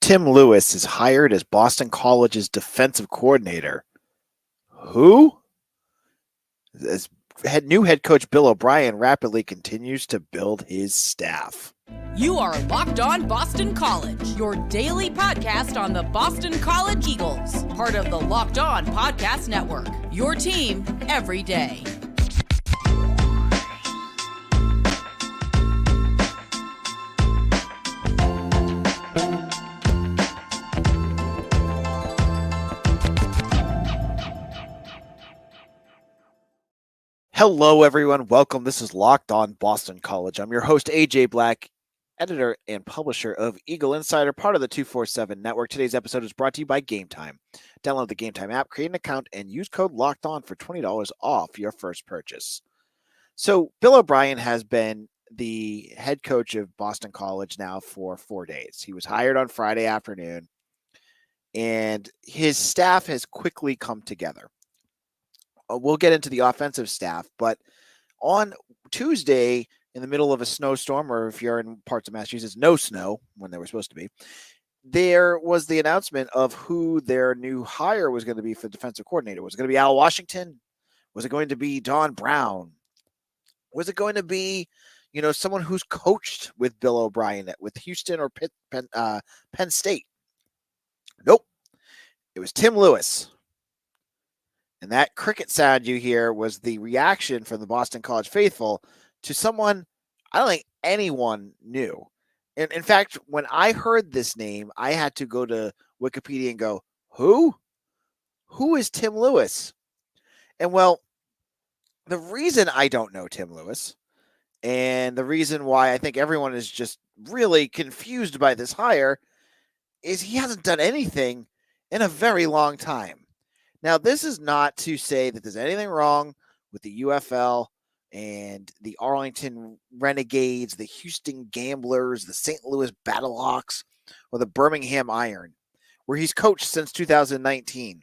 Tim Lewis is hired as Boston College's defensive coordinator. Who? As new head coach Bill O'Brien rapidly continues to build his staff. You are Locked On Boston College, your daily podcast on the Boston College Eagles, part of the Locked On Podcast Network, your team every day. Hello, everyone. Welcome. This is Locked On Boston College. I'm your host, AJ Black, editor and publisher of Eagle Insider, part of the 247 Network. Today's episode is brought to you by Gametime. Download the Gametime app, create an account, and use code LOCKEDON for $20 off your first purchase. So, Bill O'Brien has been the head coach of Boston College now for 4 days. He was hired on Friday afternoon, and his staff has quickly come together. We'll get into the offensive staff, but on Tuesday, in the middle of a snowstorm, or if you're in parts of Massachusetts, no snow when they were supposed to be, there was the announcement of who their new hire was going to be for defensive coordinator. Was it going to be Al Washington? Was it going to be Don Brown? Was it going to be, someone who's coached with Bill O'Brien with Houston or Penn State? Nope. It was Tim Lewis. And that cricket sound you hear was the reaction from the Boston College faithful to someone I don't think anyone knew. And in fact, when I heard this name, I had to go to Wikipedia and go, who? Who is Tim Lewis? And well, the reason I don't know Tim Lewis, and the reason why I think everyone is just really confused by this hire, is he hasn't done anything in a very long time. Now, this is not to say that there's anything wrong with the UFL and the Arlington Renegades, the Houston Gamblers, the St. Louis Battlehawks, or the Birmingham Iron, where he's coached since 2019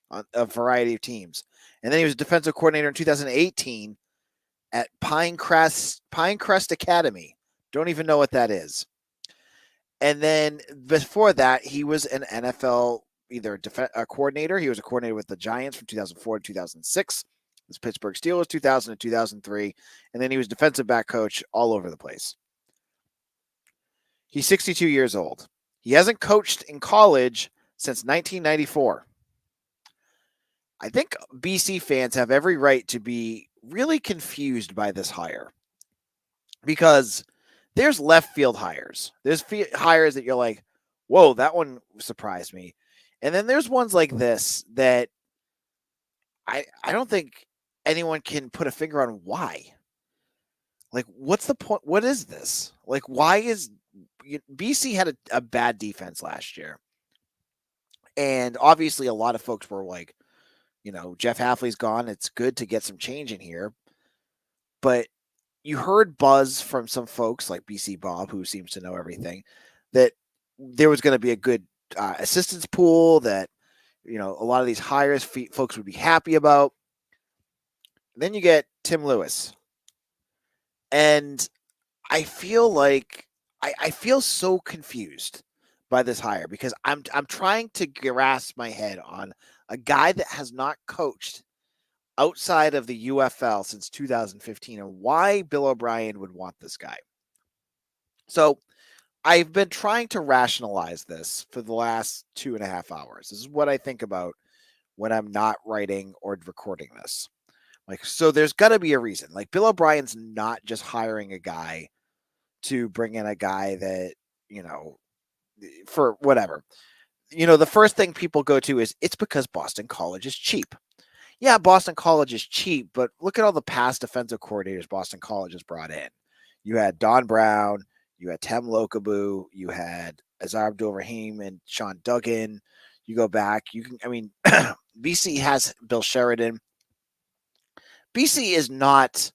on a variety of teams. And then he was a defensive coordinator in 2018 at Pinecrest Academy. Don't even know what that is. And then before that, he was an NFL either a coordinator. He was a coordinator with the Giants from 2004 to 2006, the Pittsburgh Steelers 2000 to 2003, and then he was defensive back coach all over the place. He's 62 years old. He hasn't coached in college since 1994. I think BC fans have every right to be really confused by this hire because there's left field hires. There's hires that you're like, whoa, that one surprised me. And then there's ones like this that I don't think anyone can put a finger on why. Like, what's the point? What is this? Like, why is BC had a bad defense last year? And obviously a lot of folks were like, Jeff Hafley's gone. It's good to get some change in here. But you heard buzz from some folks like BC Bob, who seems to know everything, that there was going to be a good assistance pool that, a lot of these hires folks would be happy about. Then you get Tim Lewis. And I feel like I feel so confused by this hire because I'm trying to grasp my head on a guy that has not coached outside of the UFL since 2015 and why Bill O'Brien would want this guy. So I've been trying to rationalize this for the last 2.5 hours. This is what I think about when I'm not writing or recording this. So there's got to be a reason. Like, Bill O'Brien's not just hiring a guy to bring in a guy that, for whatever. The first thing people go to is it's because Boston College is cheap. Yeah, Boston College is cheap, but look at all the past defensive coordinators Boston College has brought in. You had Don Brown. You had Tem Lokaboo, you had Azar Abdul-Rahim and Sean Duggan. You go back, BC has Bill Sheridan. BC is not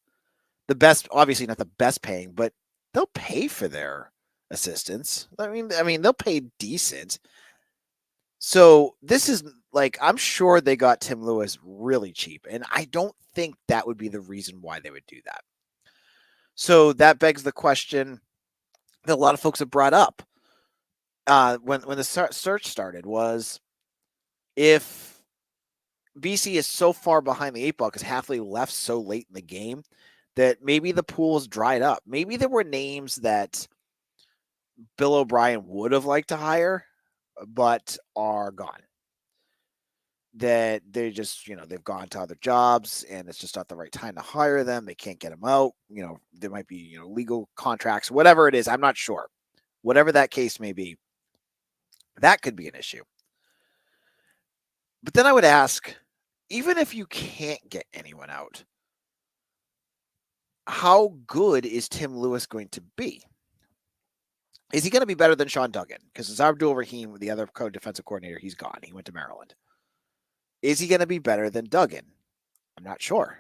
the best, obviously not the best paying, but they'll pay for their assistants. I mean, they'll pay decent. So this is like, I'm sure they got Tim Lewis really cheap, and I don't think that would be the reason why they would do that. So that begs the question that a lot of folks have brought up. when the search started was if BC is so far behind the 8 ball because Hafley left so late in the game that maybe the pool's dried up. Maybe there were names that Bill O'Brien would have liked to hire, but are gone. That they just, they've gone to other jobs and it's just not the right time to hire them. They can't get them out. There might be, legal contracts, whatever it is. I'm not sure. Whatever that case may be, that could be an issue. But then I would ask, even if you can't get anyone out, how good is Tim Lewis going to be? Is he going to be better than Sean Duggan? Because it's Abdul Rahim, the other defensive coordinator, he's gone. He went to Maryland. Is he going to be better than Duggan? I'm not sure.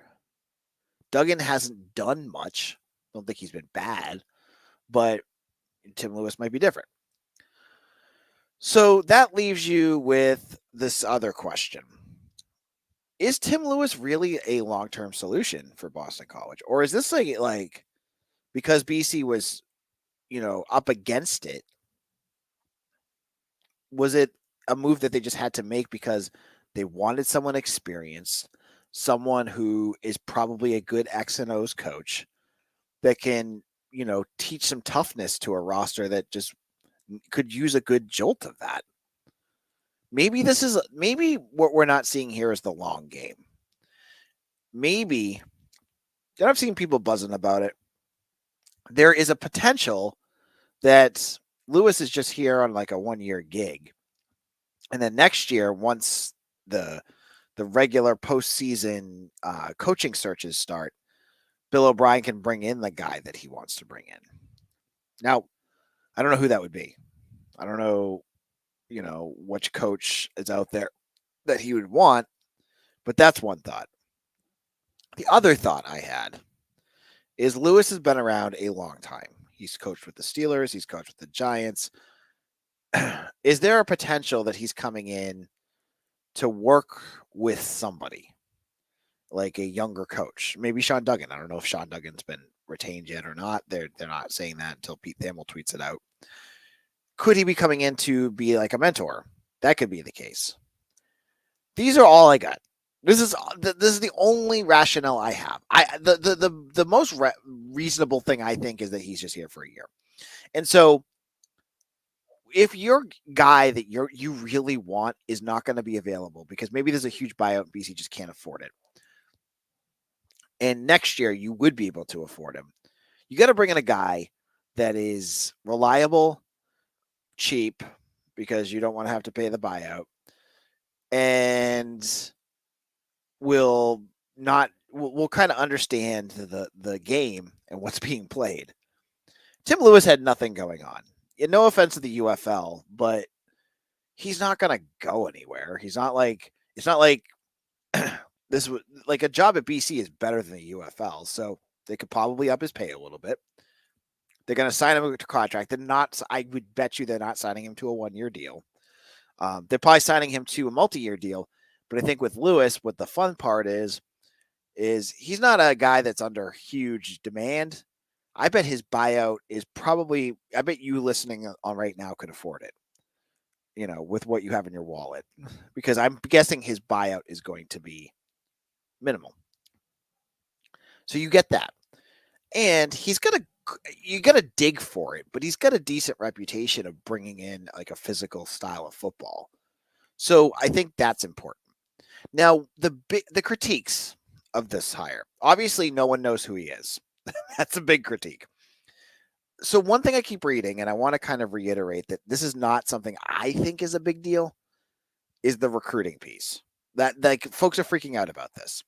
Duggan hasn't done much. I don't think he's been bad, but Tim Lewis might be different. So that leaves you with this other question. Is Tim Lewis really a long-term solution for Boston College? Or is this like because BC was, up against it, was it a move that they just had to make because they wanted someone experienced, someone who is probably a good X and O's coach that can, teach some toughness to a roster that just could use a good jolt of that? Maybe what we're not seeing here is the long game. Maybe, and I've seen people buzzing about it, there is a potential that Lewis is just here on like a 1-year gig. And then next year, once the regular postseason coaching searches start, Bill O'Brien can bring in the guy that he wants to bring in. Now, I don't know who that would be. I don't know, which coach is out there that he would want, but that's one thought. The other thought I had is Lewis has been around a long time. He's coached with the Steelers. He's coached with the Giants. Is there a potential that he's coming in to work with somebody like a younger coach? Maybe Sean Duggan. I don't know if Sean Duggan's been retained yet or not. They're not saying that until Pete Thamel tweets it out. Could he be coming in to be like a mentor? That could be the case. These are all I got. This is the only rationale I have. The most reasonable thing I think is that he's just here for a year. And so if your guy that you really want is not going to be available because maybe there's a huge buyout and BC just can't afford it, and next year you would be able to afford him, you got to bring in a guy that is reliable, cheap, because you don't want to have to pay the buyout, and will kind of understand the game and what's being played. Tim Lewis had nothing going on. No offense to the UFL, but he's not going to go anywhere. It's not like this was like a job at BC is better than the UFL. So they could probably up his pay a little bit. They're going to sign him to contract. I would bet you they're not signing him to a 1-year deal. They're probably signing him to a multi-year deal. But I think with Lewis, what the fun part is he's not a guy that's under huge demand. I bet his buyout is I bet you listening on right now could afford it, with what you have in your wallet, because I'm guessing his buyout is going to be minimal. So you get that. And you got to dig for it, but he's got a decent reputation of bringing in like a physical style of football. So I think that's important. Now, the critiques of this hire, obviously no one knows who he is. That's a big critique. So one thing I keep reading, and I want to kind of reiterate that this is not something I think is a big deal, is the recruiting piece. That like folks are freaking out about this.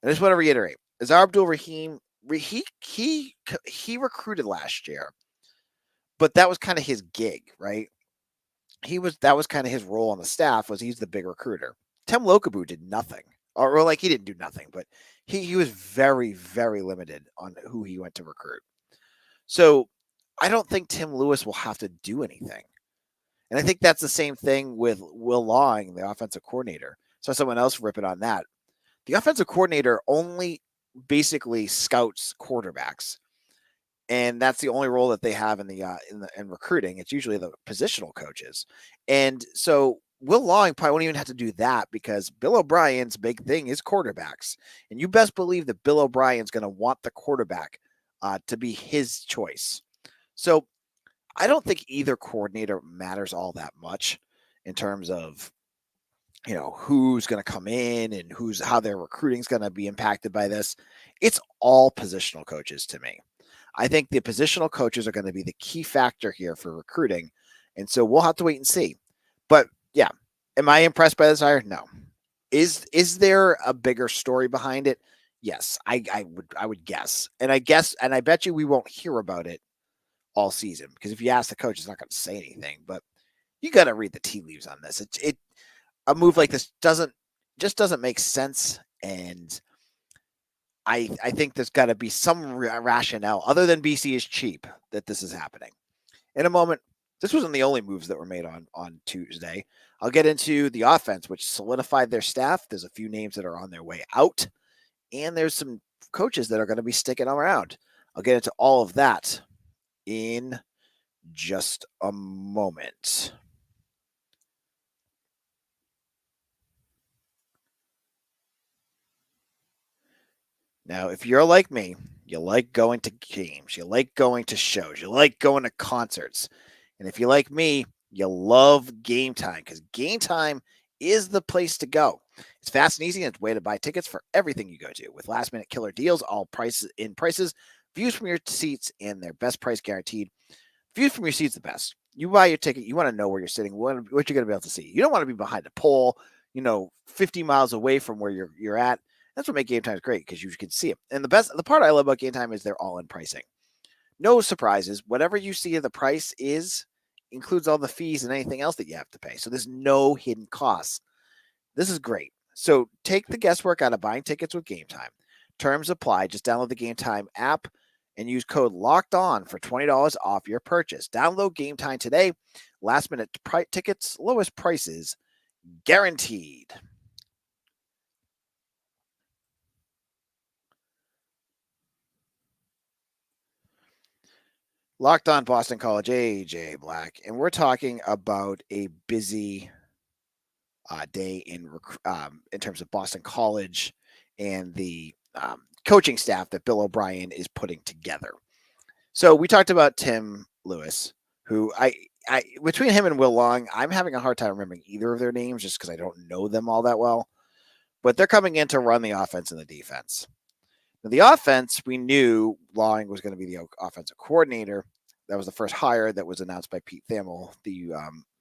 And I just want to reiterate, Azar Abdul Rahim, he recruited last year, but that was kind of his gig, right? That was kind of his role on the staff, was he's the big recruiter. Tim Lokabu did nothing. Or like he didn't do nothing, but he was very, very limited on who he went to recruit. So I don't think Tim Lewis will have to do anything. And I think that's the same thing with Will Lawing, the offensive coordinator. So someone else ripping on that. The offensive coordinator only basically scouts quarterbacks. and that's the only role that they have in recruiting. It's usually the positional coaches, and so Will Long probably won't even have to do that because Bill O'Brien's big thing is quarterbacks, and you best believe that Bill O'Brien's going to want the quarterback to be his choice. So I don't think either coordinator matters all that much in terms of who's going to come in and how their recruiting is going to be impacted by this. It's all positional coaches to me. I think the positional coaches are going to be the key factor here for recruiting. And so we'll have to wait and see. But yeah, am I impressed by this hire? No. Is there a bigger story behind it? Yes, I would guess. And I bet you we won't hear about it all season because if you ask the coach, it's not going to say anything. But you got to read the tea leaves on this. A move like this doesn't make sense, and I think there's got to be some rationale other than BC is cheap that this is happening. In a moment, this wasn't the only moves that were made on Tuesday. I'll get into the offense, which solidified their staff. There's a few names that are on their way out, and there's some coaches that are going to be sticking around. I'll get into all of that in just a moment. Now, if you're like me, you like going to games, you like going to shows, you like going to concerts. And if you like me, you love Gametime because Gametime is the place to go. It's fast and easy and it's a way to buy tickets for everything you go to with last minute killer deals, all prices, views from your seats, and their best price guaranteed. Views from your seats the best. You buy your ticket, you want to know where you're sitting, what you're going to be able to see. You don't want to be behind a pole, 50 miles away from where you're at. That's what makes Gametime great because you can see it. And the part I love about Gametime is they're all in pricing. No surprises. Whatever you see the price includes all the fees and anything else that you have to pay. So there's no hidden costs. This is great. So take the guesswork out of buying tickets with Gametime. Terms apply. Just download the Gametime app and use code LOCKEDON for $20 off your purchase. Download Gametime today. Last minute tickets, lowest prices guaranteed. Locked On Boston College, AJ Black, and we're talking about a busy day in terms of Boston College and the coaching staff that Bill O'Brien is putting together. So we talked about Tim Lewis, who I between him and Will Long, I'm having a hard time remembering either of their names just because I don't know them all that well. But they're coming in to run the offense and the defense. Now, the offense, we knew Long was going to be the offensive coordinator. That was the first hire that was announced by Pete Thamel, the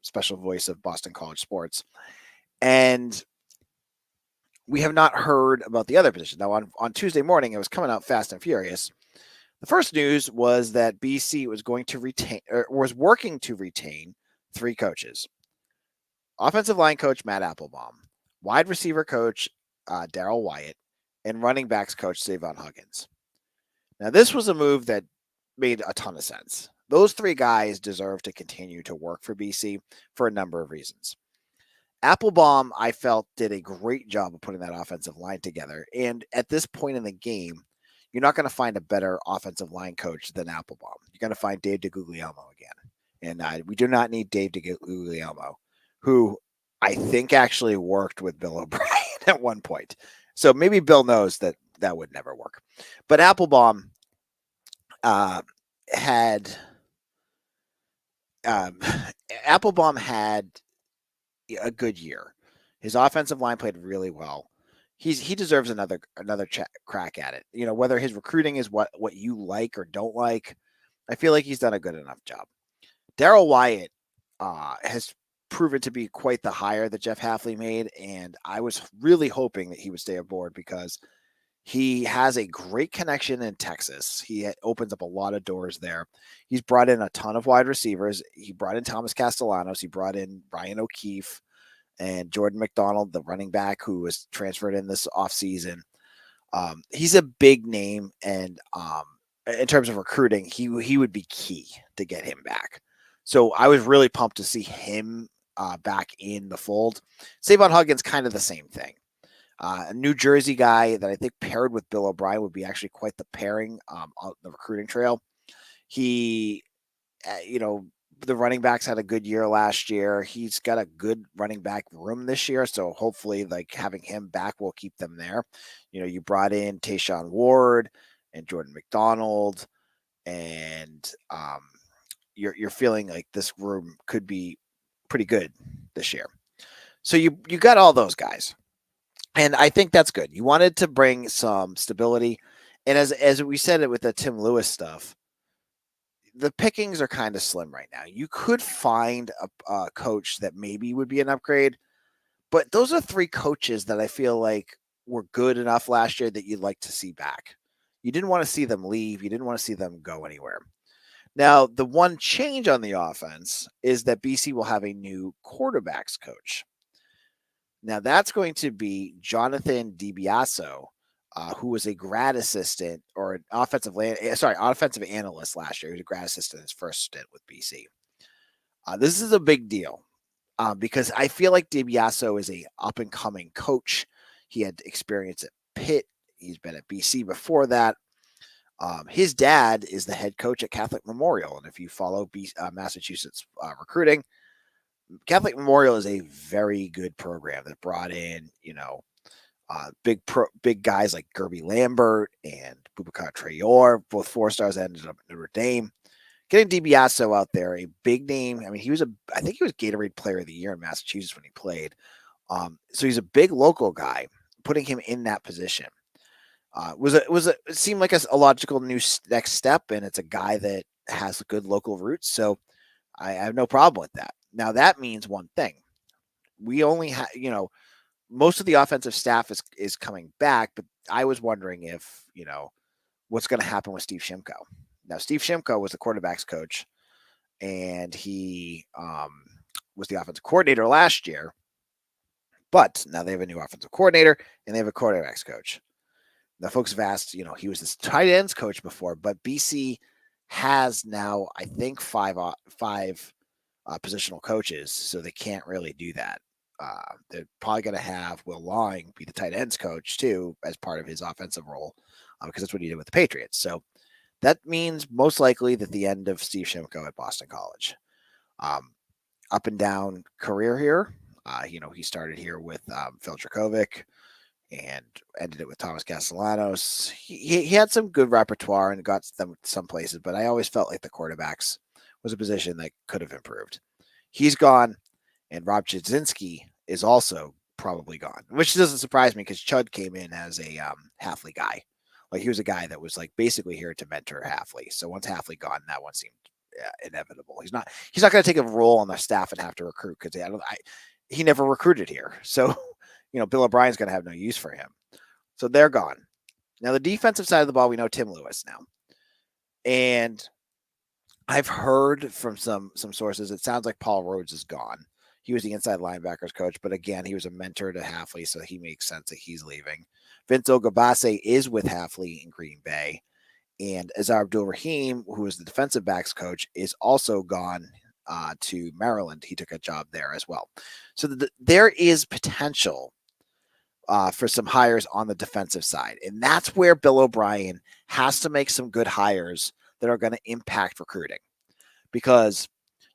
special voice of Boston College sports. And we have not heard about the other position. Now, on Tuesday morning, it was coming out fast and furious. The first news was that BC was going to was working to retain 3 coaches. Offensive line coach Matt Applebaum, wide receiver coach Daryl Wyatt, and running backs coach Savon Huggins. Now, this was a move that made a ton of sense. Those 3 guys deserve to continue to work for BC for a number of reasons. Applebaum, I felt, did a great job of putting that offensive line together. And at this point in the game, you're not going to find a better offensive line coach than Applebaum. You're going to find Dave DeGuglielmo again. And we do not need Dave DeGuglielmo, who I think actually worked with Bill O'Brien at one point. So maybe Bill knows that would never work. But Applebaum had a good year. His offensive line played really well. He deserves another crack at it. Whether his recruiting is what you like or don't like, I feel like he's done a good enough job. Daryl Wyatt has proven to be quite the hire that Jeff Hafley made, and I was really hoping that he would stay aboard because he has a great connection in Texas. He opens up a lot of doors there. He's brought in a ton of wide receivers. He brought in Thomas Castellanos. He brought in Brian O'Keefe and Jordan McDonald, the running back who was transferred in this offseason. He's a big name, and in terms of recruiting, he would be key to get him back. So I was really pumped to see him back in the fold. Savon Huggins, kind of the same thing. A New Jersey guy that I think paired with Bill O'Brien would be actually quite the pairing on the recruiting trail. He, the running backs had a good year last year. He's got a good running back room this year. So hopefully, like, having him back will keep them there. You brought in Tayshaun Ward and Jordan McDonald, and you're feeling like this room could be pretty good this year. So you got all those guys. And I think that's good. You wanted to bring some stability. And as we said it with the Tim Lewis stuff, the pickings are kind of slim right now. You could find a coach that maybe would be an upgrade, but those are 3 coaches that I feel like were good enough last year that you'd like to see back. You didn't want to see them leave. You didn't want to see them go anywhere. Now, the one change on the offense is that BC will have a new quarterbacks coach. Now, that's going to be Jonathan DiBiaso, who was a grad assistant or an offensive analyst last year. He was a grad assistant in his first stint with BC. This is a big deal because I feel like DiBiaso is a up-and-coming coach. He had experience at Pitt. He's been at BC before that. His dad is the head coach at Catholic Memorial, and if you follow Massachusetts recruiting, Catholic Memorial is a very good program that brought in, big guys like Gerby Lambert and Boubacar Traore, both 4-stars that ended up at Notre Dame. Getting DiBiaso out there, a big name. I mean, I think he was Gatorade Player of the Year in Massachusetts when he played. So he's a big local guy. Putting him in that position it seemed like a logical next step, and it's a guy that has good local roots. So I have no problem with that. Now, that means one thing. We only have, most of the offensive staff is coming back, but I was wondering if, what's going to happen with Steve Shimko. Now, Steve Shimko was the quarterback's coach, and he was the offensive coordinator last year. But now they have a new offensive coordinator, and they have a quarterback's coach. Now, folks have asked, he was this tight ends coach before, but BC has now, I think, five positional coaches, so they can't really do that. They're probably going to have Will Lawing be the tight ends coach too, as part of his offensive role, because that's what he did with the Patriots. So that means most likely that the end of Steve Shimko at Boston College. Up and down career here. He started here with Phil Dracovic and ended it with Thomas Castellanos. He had some good repertoire and got them some places, but I always felt like the quarterbacks was a position that could have improved. He's gone, and Rob Chudzinski is also probably gone, which doesn't surprise me because Chud came in as a Halfley guy. Like, he was a guy that was like basically here to mentor Halfley. So once Halfley gone, that one seemed inevitable. He's not going to take a role on the staff and have to recruit because he never recruited here. So, Bill O'Brien's going to have no use for him. So they're gone. Now, the defensive side of the ball, we know Tim Lewis now. And I've heard from some sources, it sounds like Paul Rhodes is gone. He was the inside linebackers coach, but again, he was a mentor to Halfley, so he makes sense that he's leaving. Vince Ogabase is with Halfley in Green Bay. And Azar Abdul-Rahim, who is the defensive backs coach, is also gone to Maryland. He took a job there as well. So there is potential for some hires on the defensive side. And that's where Bill O'Brien has to make some good hires that are going to impact recruiting. Because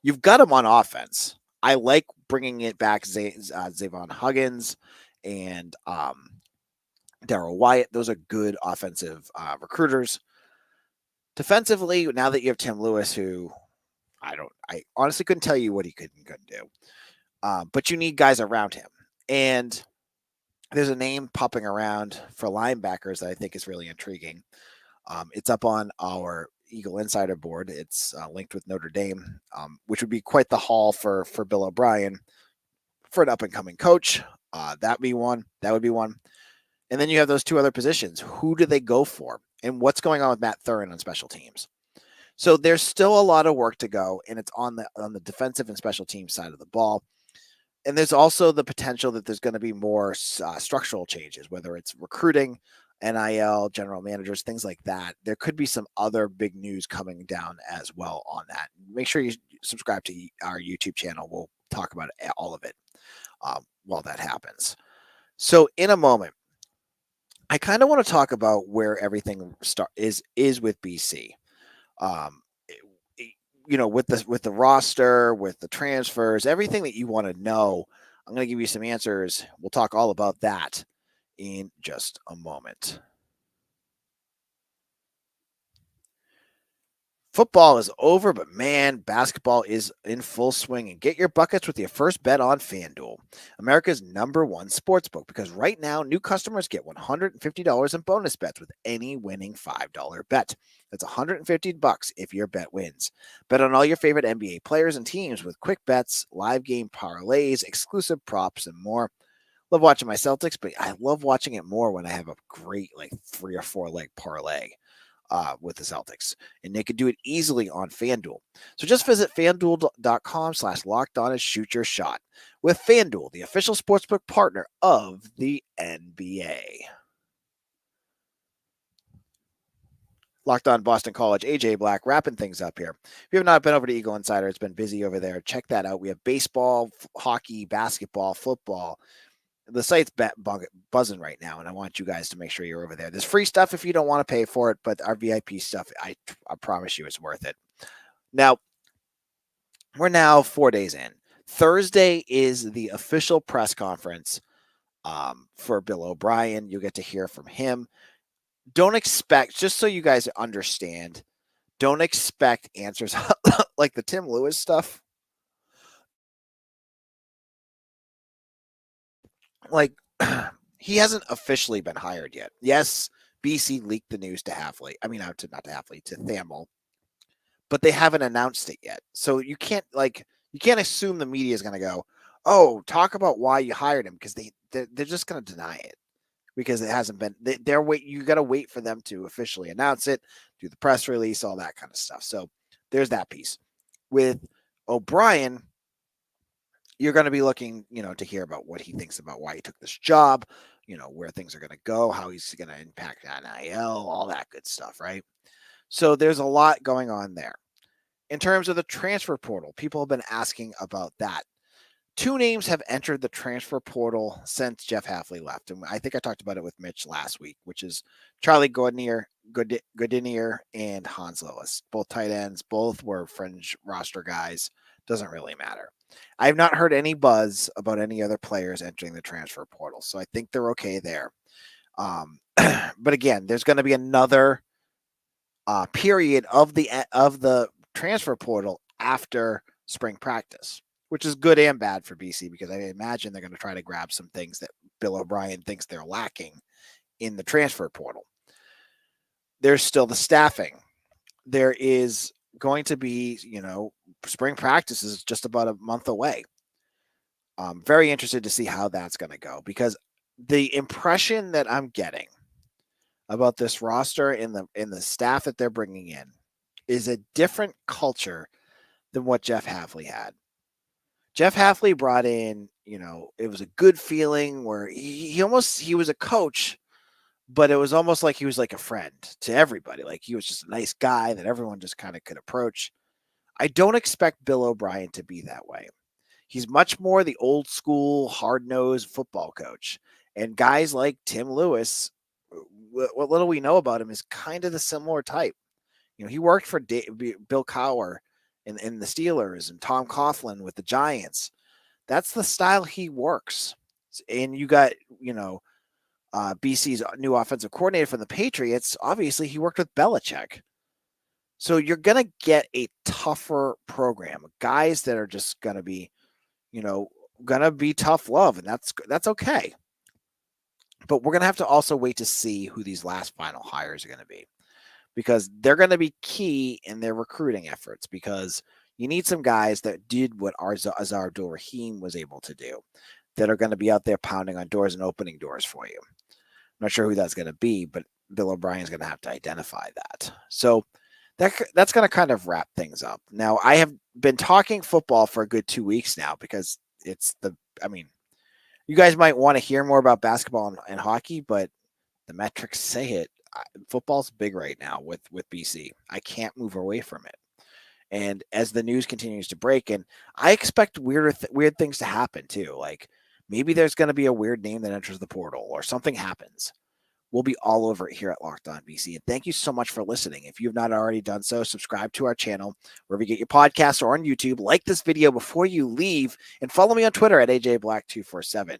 you've got them on offense. I like bringing it back Zavon Huggins and Darryl Wyatt. Those are good offensive recruiters. Defensively, now that you have Tim Lewis, who I honestly couldn't tell you what he could and couldn't do. But you need guys around him. And there's a name popping around for linebackers that I think is really intriguing. It's up on our Eagle Insider board. It's linked with Notre Dame, which would be quite the haul for Bill O'Brien for an up-and-coming coach. That would be one. And then you have those 2 other positions. Who do they go for? And what's going on with Matt Thurin on special teams? So there's still a lot of work to go, and it's on the defensive and special teams side of the ball. And there's also the potential that there's going to be more structural changes, whether it's recruiting, NIL, general managers, things like that. There could be some other big news coming down as well on that. Make sure you subscribe to our YouTube channel. We'll talk about all of it while that happens. So in a moment, I kind of want to talk about where everything is with BC. with the roster, with the transfers, everything that you want to know. I'm going to give you some answers. We'll talk all about that in just a moment. Football is over, but man, basketball is in full swing. And get your buckets with your first bet on FanDuel, America's #1 sportsbook, because right now new customers get $150 in bonus bets with any winning $5 bet. That's $150 if your bet wins. Bet on all your favorite NBA players and teams with quick bets, live game parlays, exclusive props, and more. Love watching my Celtics, but I love watching it more when I have a great 3 or 4 leg parlay with the Celtics, and they could do it easily on FanDuel. So just visit FanDuel.com/lockedon and shoot your shot with FanDuel, the official sportsbook partner of the NBA. Locked On Boston College, AJ Black, wrapping things up here. If you have not been over to Eagle Insider, it's been busy over there. Check that out. We have baseball, hockey, basketball, football. The site's buzzing right now, and I want you guys to make sure you're over there. There's free stuff if you don't want to pay for it, but our VIP stuff, I promise you it's worth it. Now, we're now 4 days in. Thursday is the official press conference for Bill O'Brien. You'll get to hear from him. Don't expect, just so you guys understand, don't expect answers like the Tim Lewis stuff. He hasn't officially been hired yet. Yes, BC leaked the news to Hafley. I mean, not to Hafley, to Thamel, but they haven't announced it yet. So you can't assume the media is going to go, oh, talk about why you hired him, because they're just going to deny it because it hasn't been. You got to wait for them to officially announce it, do the press release, all that kind of stuff. So there's that piece. With O'Brien, you're going to be looking, to hear about what he thinks about why he took this job, where things are going to go, how he's going to impact NIL, all that good stuff, right? So there's a lot going on there. In terms of the transfer portal, people have been asking about that. 2 names have entered the transfer portal since Jeff Hafley left. And I think I talked about it with Mitch last week, which is Charlie Godinier and Hans Lewis. Both tight ends, both were fringe roster guys. Doesn't really matter. I have not heard any buzz about any other players entering the transfer portal, so I think they're okay there. But again, there's going to be another period of the transfer portal after spring practice, which is good and bad for BC, because I imagine they're going to try to grab some things that Bill O'Brien thinks they're lacking in the transfer portal. There's still the staffing. There is going to be, spring practice is just about a month away. I'm very interested to see how that's going to go, because the impression that I'm getting about this roster and the staff that they're bringing in is a different culture than what Jeff Hafley had. Jeff Hafley brought in, it was a good feeling where he was a coach, but it was almost like he was like a friend to everybody. Like he was just a nice guy that everyone just kind of could approach. I don't expect Bill O'Brien to be that way. He's much more the old school, hard-nosed football coach. And guys like Tim Lewis, what little we know about him is kind of the similar type. He worked for Bill Cowher in the Steelers and Tom Coughlin with the Giants. That's the style he works. And you got, BC's new offensive coordinator from the Patriots. Obviously, he worked with Belichick. So you're going to get a tougher program, guys that are just going to be, going to be tough love, and that's okay. But we're going to have to also wait to see who these last final hires are going to be, because they're going to be key in their recruiting efforts, because you need some guys that did what Azar Abdul-Rahim was able to do, that are going to be out there pounding on doors and opening doors for you. I'm not sure who that's going to be, but Bill O'Brien's going to have to identify that. So that's going to kind of wrap things up. Now, I have been talking football for a good 2 weeks now, because you guys might want to hear more about basketball and hockey, but the metrics say it. Football's big right now with BC. I can't move away from it. And as the news continues to break, and I expect weird things to happen too. Like maybe there's going to be a weird name that enters the portal, or something happens We'll be all over it here at Locked On BC. And thank you so much for listening. If you have not already done so, subscribe to our channel wherever you get your podcasts or on YouTube. Like this video before you leave and follow me on Twitter at AJBlack247.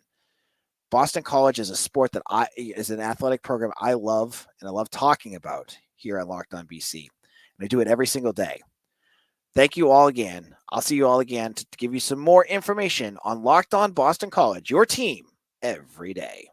Boston College is a sport that is an athletic program I love and I love talking about here at Locked On BC. And I do it every single day. Thank you all again. I'll see you all again to give you some more information on Locked On Boston College, your team every day.